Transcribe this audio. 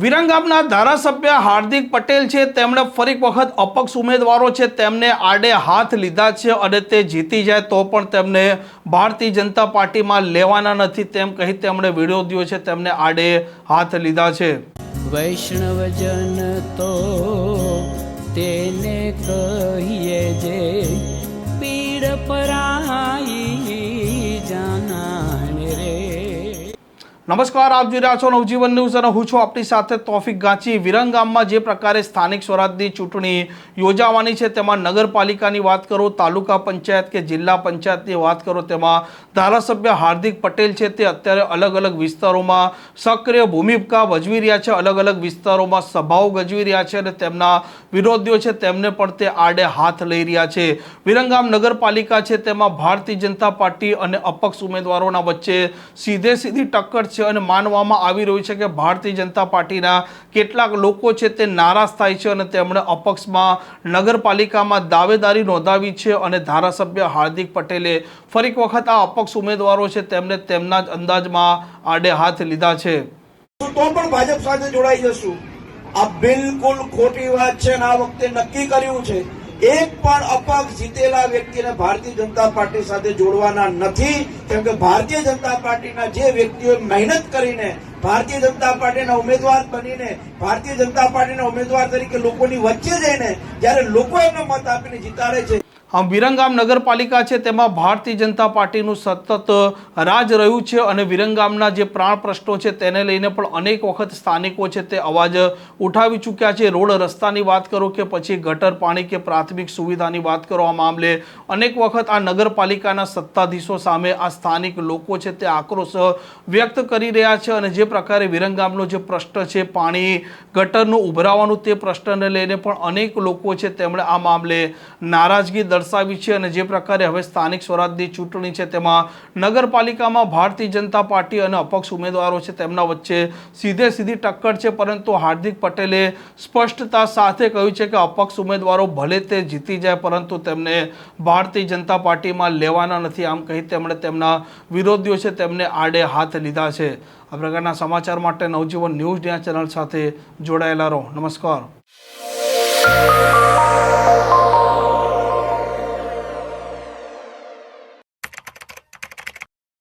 વિરંગામના ધારાસભ્ય હાર્દિક પટેલ છે તેમણે ફરી વખત અપક્ષ ઉમેદવારો છે તેમને આડે હાથ લીધા છે અને તે જીતી જાય તો પણ તેમને ભારતીય જનતા પાર્ટીમાં લેવાના નથી તેમ કહી તેમણે વિરોધીઓ છે તેમને આડે હાથ લીધા છે। વૈષ્ણવજન તો તેને કહીએ જે પીડ પરાઈ જાનાને રે। નમસ્કાર, આપ જોઈ રહ્યા છો નવજીવન ન્યૂઝ અને હું છું આપની સાથે તોફિક ગાંચી। વિરંગામમાં જે પ્રકારે સ્થાનિક સ્વરાજની ચૂંટણી યોજાવાની છે તેમાં નગરપાલિકાની વાત કરો, તાલુકા પંચાયત કે જિલ્લા પંચાયતની વાત કરો, તેમાં ધારાસભ્ય હાર્દિક પટેલ છે તે અત્યારે અલગ અલગ વિસ્તારોમાં સક્રિય ભૂમિકા ભજવી રહ્યા છે, અલગ અલગ વિસ્તારોમાં સભાઓ ગજવી રહ્યા છે અને તેમના વિરોધીઓ છે તેમને પણ તે આડે હાથ લઈ રહ્યા છે। વિરંગામ નગરપાલિકા છે તેમાં ભારતીય જનતા પાર્ટી અને અપક્ષ ઉમેદવારોના વચ્ચે સીધી ટક્કર છે અને માનવામાં આવી રહ્યું છે કે ભારતીય જનતા પાર્ટીના કેટલાક લોકો છે તે નારાજ થાય છે અને તેમણે અપક્ષમાં નગરપાલિકામાં દાવેદારી નોંધાવી છે અને ધારાસભ્ય હાર્દિક પટેલે ફરી વખત આ અપક્ષ ઉમેદવારો છે તેમને તેમના જ અંદાજમાં આડે હાથ લીધા છે। તો પણ ભાજપ સાથે જોડાઈ જશું। આ બિલકુલ ખોટી વાત છે અને આ વખતે નક્કી કર્યું છે એક પણ અપક્ષ જીતેલા વ્યક્તિને ભારતીય જનતા પાર્ટી સાથે જોડવાના નથી, કેમ કે ભારતીય જનતા પાર્ટીના જે વ્યક્તિઓ મહેનત કરીને ભારતીય જનતા પાર્ટીના ઉમેદવાર બનીને ભારતીય જનતા પાર્ટીના ઉમેદવાર તરીકે લોકોની વચ્ચે જઈને જ્યારે લોકો એમને મત આપીને જીતાડે છે। વિરંગામ નગરપાલિકા છે તેમાં ભારતીય જનતા પાર્ટીનું સતત રાજ રહ્યું છે અને વિરંગામના જે પ્રાણ પ્રશ્નો છે તેને લઈને પણ અનેક વખત સ્થાનિકો છે તે અવાજ ઉઠાવી ચૂક્યા છે। રોડ રસ્તાની વાત કરો કે પછી ગટર પાણી કે પ્રાથમિક સુવિધાની વાત કરો, આ મામલે અનેક વખત આ નગરપાલિકાના સત્તાધીશો સામે આ સ્થાનિક લોકો છે તે આક્રોશ વ્યક્ત કરી રહ્યા છે અને જે પ્રકારે વિરંગામનો જે પ્રશ્ન છે પાણી ગટરનું ઉભરાવાનું તે પ્રશ્નને લઈને પણ અનેક લોકો છે તેમણે આ મામલે નારાજગી દર્શાવી છે અને જે પ્રકારે હવે સ્થાનિક સ્વરાજની ચૂંટણી છે તેમાં નગરપાલિકામાં ભારતીય જનતા પાર્ટી અને અપક્ષ ઉમેદવારો છે તેમના વચ્ચે સીધી ટક્કર છે, પરંતુ હાર્દિક પટેલે સ્પષ્ટતા સાથે કહ્યું છે કે અપક્ષ ઉમેદવારો ભલે તે જીતી જાય પરંતુ તેમને ભારતીય જનતા પાર્ટીમાં લેવાના નથી, આમ કહી તેમણે તેમના વિરોધીઓ છે તેમને આડે હાથ લીધા છે। આ પ્રકારના સમાચાર માટે નવજીવન ન્યૂઝ ચેનલ સાથે જોડાયેલા રહો। નમસ્કાર।